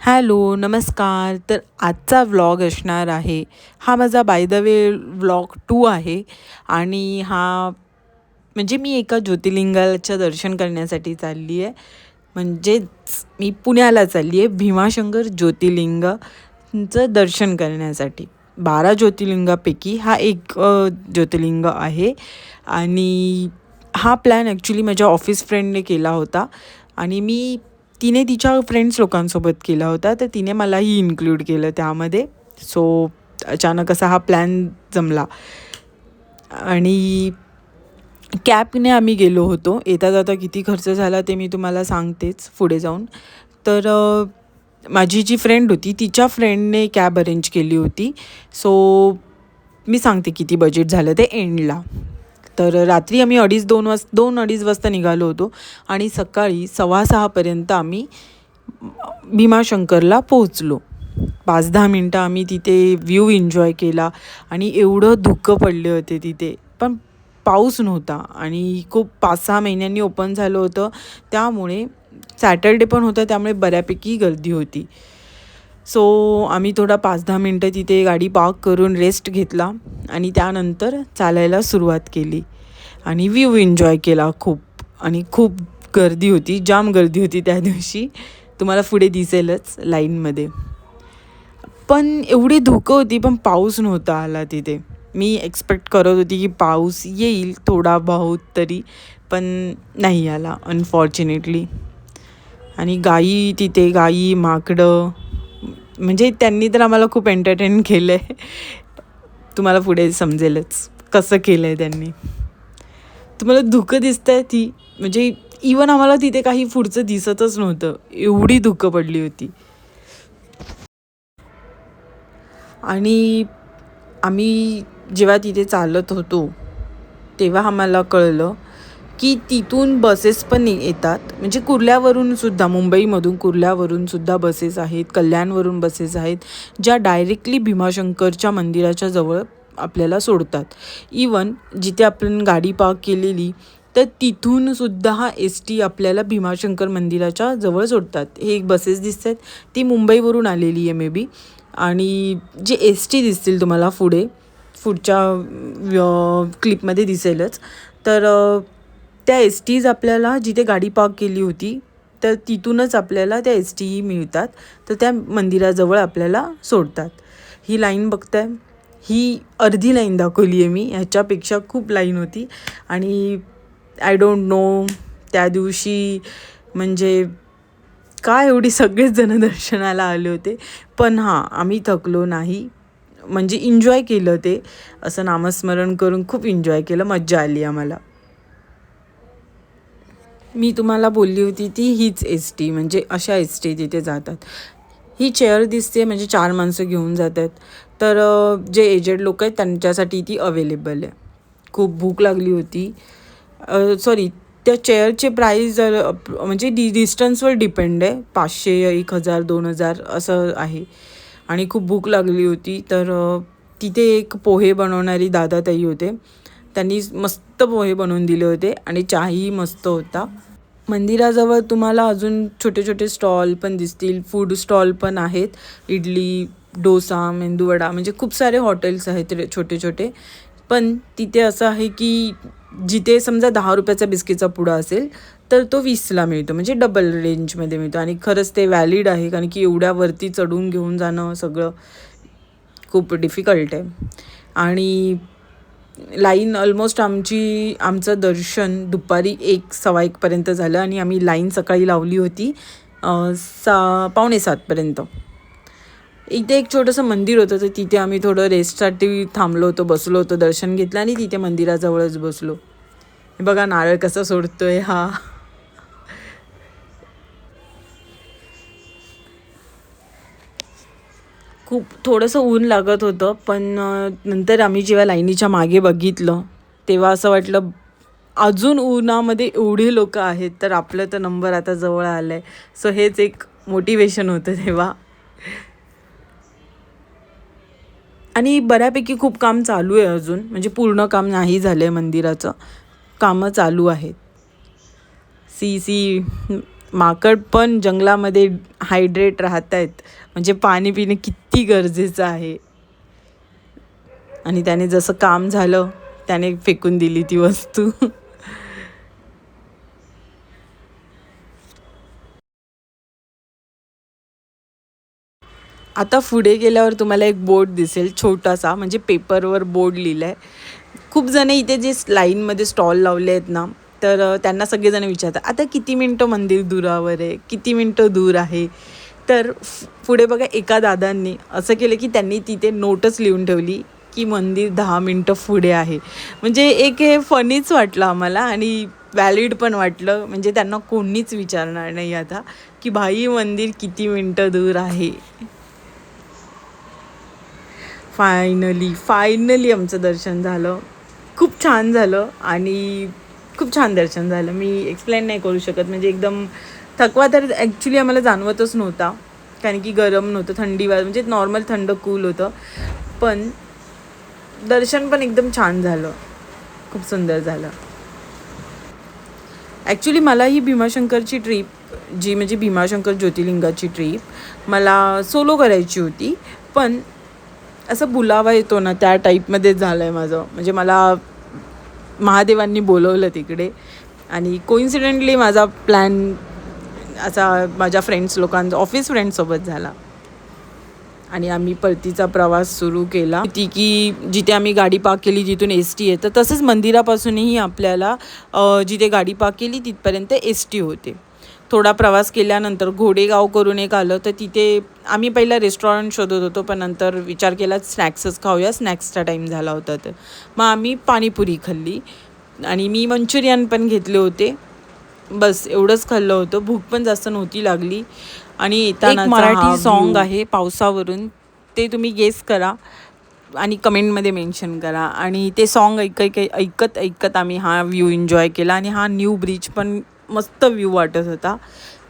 Hello, नमस्कार. तर आजचा व्लॉग असणार आहे. हा माझा बाय द वे व्लॉग 2 आहे आणि म्हणजे मी एका ज्योतिर्लिंगाच्या दर्शन करण्यासाठी चालली आहे. म्हणजेच मी पुण्याला चालली आहे भीमाशंकर ज्योतिर्लिंगाचं दर्शन करण्यासाठी. 12 ज्योतिर्लिंगापैकी हा एक ज्योतिर्लिंग आहे आणि हा प्लॅन ॲक्च्युली माझ्या ऑफिस फ्रेंडने केला होता आणि तिने तिच्या फ्रेंड्स लोकांसोबत केला होता, तर तिने मलाही इन्क्लूड केलं त्यामध्ये. सो अचानक असा हा प्लॅन जमला आणि कॅबने आम्ही गेलो होतो. येता जाता किती खर्च झाला ते मी तुम्हाला सांगतेच पुढे जाऊन. तर माझी जी फ्रेंड होती तिच्या फ्रेंडने कॅब अरेंज केली होती. सो मी सांगते किती बजेट झालं ते एंडला. तर रात्री आम्ही 2-2:30 वाजता निघालो होतो आणि सकाळी 5:15पर्यंत आम्ही भीमाशंकरला पोहोचलो. 5-10 मिनटं आम्ही तिथे व्ह्यू एन्जॉय केला आणि एवढं धुकं पडले होते तिथे. पण पाऊस नव्हता आणि खूप 5-6 महिन्यांनी ओपन झालं होतं, त्यामुळे सॅटर्डे पण होतं, त्यामुळे बऱ्यापैकी गर्दी होती. सो आम्ही थोडा 5-10 मिनटं तिथे गाडी पार्क करून रेस्ट घेतला आणि त्यानंतर चालायला सुरुवात केली आणि व्ह्यू एन्जॉय केला खूप. आणि खूप गर्दी होती, जाम गर्दी होती त्या दिवशी. तुम्हाला पुढे दिसेलच लाईनमध्ये. पण एवढी धुकं होती, पण पाऊस नव्हता आला तिथे. मी एक्सपेक्ट करत होती की पाऊस येईल थोडा बहुत तरी, पण नाही आला अनफॉर्च्युनेटली. आणि गाई, माकडं, म्हणजे त्यांनी तर आम्हाला खूप एंटरटेन केलं आहे. तुम्हाला पुढे समजेलच कसं केलं आहे त्यांनी. तुम्हाला धुकं दिसतं आहे ती, म्हणजे इवन आम्हाला तिथे काही पुढचं दिसतच नव्हतं, एवढी धुकं पडली होती. आणि आम्ही जेव्हा तिथे चालत होतो तेव्हा आम्हाला कळलं की तिथून बसेस पण येतात. म्हणजे कुर्ल्यावरूनसुद्धा, मुंबईमधून कुर्ल्यावरूनसुद्धा बसेस आहेत, कल्याणवरून बसेस आहेत, ज्या डायरेक्टली भीमाशंकरच्या मंदिराच्या जवळ आपल्याला सोडतात. इवन जिथे आपण गाडी पार्क केलेली, तर तिथूनसुद्धा हा टी आपल्याला भीमाशंकर मंदिराच्या जवळ सोडतात. हे एक बसेस दिसत आहेत, ती मुंबईवरून आलेली आहे मे बी. आणि जे टी दिसतील तुम्हाला पुढच्या क्लिपमध्ये दिसेलच. तर त्या टीज आपल्याला जिथे गाडी पार्क केली होती, तर तिथूनच आपल्याला त्या टीही मिळतात. तर त्या मंदिराजवळ आपल्याला सोडतात. ही लाईन बघताय, ही अर्धी लाईन दाखवली आहे मी, ह्याच्यापेक्षा खूप लाईन होती. आणि आय डोंट नो त्या दिवशी म्हणजे का एवढी सगळेच जण दर्शनाला आले होते. पण हां, आम्ही थकलो नाही, म्हणजे एन्जॉय केलं ते. असं नामस्मरण करून खूप एन्जॉय केलं, मज्जा आली आम्हाला. मी तुम्हाला बोलली होती ती हीच टी, म्हणजे अशा टी तिथे जातात. ही चेअर दिसते, म्हणजे 4 माणसं घेऊन जातात. तर जे एजेड लोक आहेत त्यांच्यासाठी ती अवेलेबल आहे. खूप भूक लागली होती. सॉरी, त्या चेअरचे प्राईस म्हणजे डिस्टन्सवर डिपेंड आहे. 500, 1000, 2000 असं आहे. आणि खूप भूक लागली होती, तर तिथे एक पोहे बनवणारी दादाताई होते. त्यांनी मस्त पोहे बनवून दिले होते आणि चहाही मस्त होता. मंदिराजवळ तुम्हाला अजून छोटे छोटे स्टॉल पण दिसतील, फूड स्टॉल पण आहेत. इडली, डोसा, मेंदूवडा, म्हणजे खूप सारे हॉटेल्स आहेत छोटे छोटे. पण तिथे असं आहे की जिथे समजा 10 रुपयाचा बिस्किटचा पुडा असेल, तर तो 20ला मिळतो, म्हणजे डबल रेंजमध्ये मिळतो. आणि खरंच ते व्हॅलिड आहे, कारण की एवढ्यावरती चढून घेऊन जाणं सगळं खूप डिफिकल्ट आहे. आणि लाईन ऑलमोस्ट आमचं दर्शन दुपारी 1-1:15 झालं आणि आम्ही लाईन सकाळी लावली होती 6:45पर्यंत. इथे एक छोटंसं मंदिर होतं, तर तिथे आम्ही थोडं रेस्टसाठी थांबलो होतो, बसलो होतो, दर्शन घेतलं आणि तिथे मंदिराजवळच बसलो. हे बघा नारळ कसा सोडतोय हा. खूप थोडंसं ऊन लागत होतं, पण नंतर आम्ही जेव्हा लाईनीच्या मागे बघितलं तेव्हा असं वाटलं, अजून उन्हामध्ये एवढे लोक आहेत, तर आपलं तर नंबर आता जवळ आला आहे. सो हेच एक मोटिवेशन होतं तेव्हा. आणि बऱ्यापैकी खूप काम चालू आहे अजून, म्हणजे पूर्ण काम नाही झालं आहे मंदिराचं, कामं चालू आहेत. सी माकड पण जंगलामध्ये हायड्रेट राहत आहेत, म्हणजे पाणी पिणे किती गरजेचं आहे. आणि त्याने जसं काम झालं त्याने फेकून दिली ती वस्तू. आता पुढे गेल्यावर तुम्हाला एक बोर्ड दिसेल छोटासा, म्हणजे पेपरवर बोर्ड लिहिला आहे. खूप जण इथे जे लाईनमध्ये स्टॉल लावले आहेत ना, तर त्यांना सगळेजण विचारतात आता किती मिनटं मंदिर दुरावर आहे, किती मिनटं दूर आहे. तर पुढे बघा एका दादांनी असं केलं की त्यांनी तिथे नोटच लिहून ठेवली की मंदिर 10 मिनटं पुढे आहे. म्हणजे एक हे फनीच वाटलं आम्हाला आणि व्हॅलिड पण वाटलं. म्हणजे त्यांना कोणीच विचारणार नाही आता की भाई मंदिर किती मिनटं दूर आहे. फायनली आमचं दर्शन झालं. खूप छान झालं आणि खूप छान दर्शन झालं. मी एक्सप्लेन नाही करू शकत. म्हणजे एकदम थकवा तर ॲक्च्युली आम्हाला जाणवतच नव्हता, कारण की गरम नव्हतं, थंडी म्हणजे नॉर्मल थंड कूल होतं. पण दर्शन पण एकदम छान झालं, खूप सुंदर झालं. ॲक्च्युली मला ही भीमाशंकरची ट्रीप, जी म्हणजे भीमाशंकर ज्योतिर्लिंगाची ट्रीप मला सोलो करायची होती. पण असं बुलावा येतो ना, त्या टाईपमध्येच झालं आहे माझं. म्हणजे मला महादेवांनी बोलवलं तिकडे आणि कोइन्सिडेंटली माझा प्लॅन असा माझ्या ऑफिस फ्रेंड्ससोबत झाला आणि आम्ही परतीचा प्रवास सुरू केला. ती की जिथे आम्ही गाडी पार्क केली जिथून ST येतं, तसंच मंदिरापासूनही आपल्याला जिथे गाडी पार्क केली तिथपर्यंत ST होते. थोडा प्रवास केल्यानंतर घोडेगाव करून एक आलं, तर तिथे आम्ही पहिला रेस्टॉरंट शोधत होतो, पण नंतर विचार केला स्नॅक्सच खाऊया, स्नॅक्सचा टाईम झाला होता. तर मग आम्ही पाणीपुरी खाल्ली आणि मी मंचुरियन पण घेतले होते. बस एवढंच खाल्लं होतं. भूक पण जास्त नव्हती लागली. आणि येताना मराठी सॉन्ग आहे पावसावरून, ते तुम्ही गेस करा आणि कमेंटमध्ये मेन्शन करा. आणि ते सॉन्ग ऐकत आम्ही हा व्ह्यू एन्जॉय केला आणि हा न्यू ब्रिज पण मस्त व्ह्यू वाटत होता.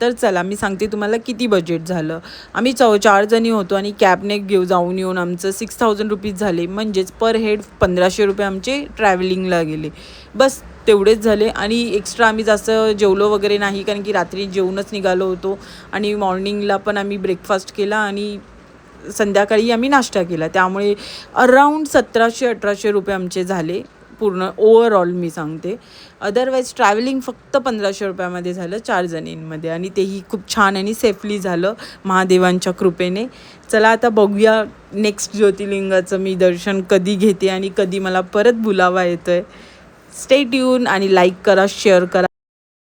तर चला मी सांगते तुम्हाला किती बजेट झालं. आम्ही 4 जणी होतो आणि कॅबने जाऊन येऊन आमचं 6,000 रुपीज झाले. म्हणजेच पर हेड 1,500 रुपये आमचे ट्रॅव्हलिंगला गेले. बस तेवढेच झाले आणि एक्स्ट्रा आम्ही जास्त जेवलो वगैरे नाही, कारण की रात्री जेवूनच निघालो होतो आणि मॉर्निंगला पण आम्ही ब्रेकफास्ट केला आणि संध्याकाळी आम्ही नाश्ता केला. त्यामुळे अराऊंड 1,700-1,800 रुपये आमचे झाले पूर्ण ओव्हरऑल मी सांगते. अदरवाईज ट्रॅव्हलिंग फक्त 1,500 रुपयामध्ये झालं 4 जणींमध्ये आणि तेही खूप छान आणि सेफली झालं महादेवांच्या कृपेने. चला आता बघूया नेक्स्ट ज्योतिर्लिंगाचं मी दर्शन कधी घेते आणि कधी मला परत बुलावा येतो आहे. स्टे ट्यून आणि लाईक करा, शेअर करा.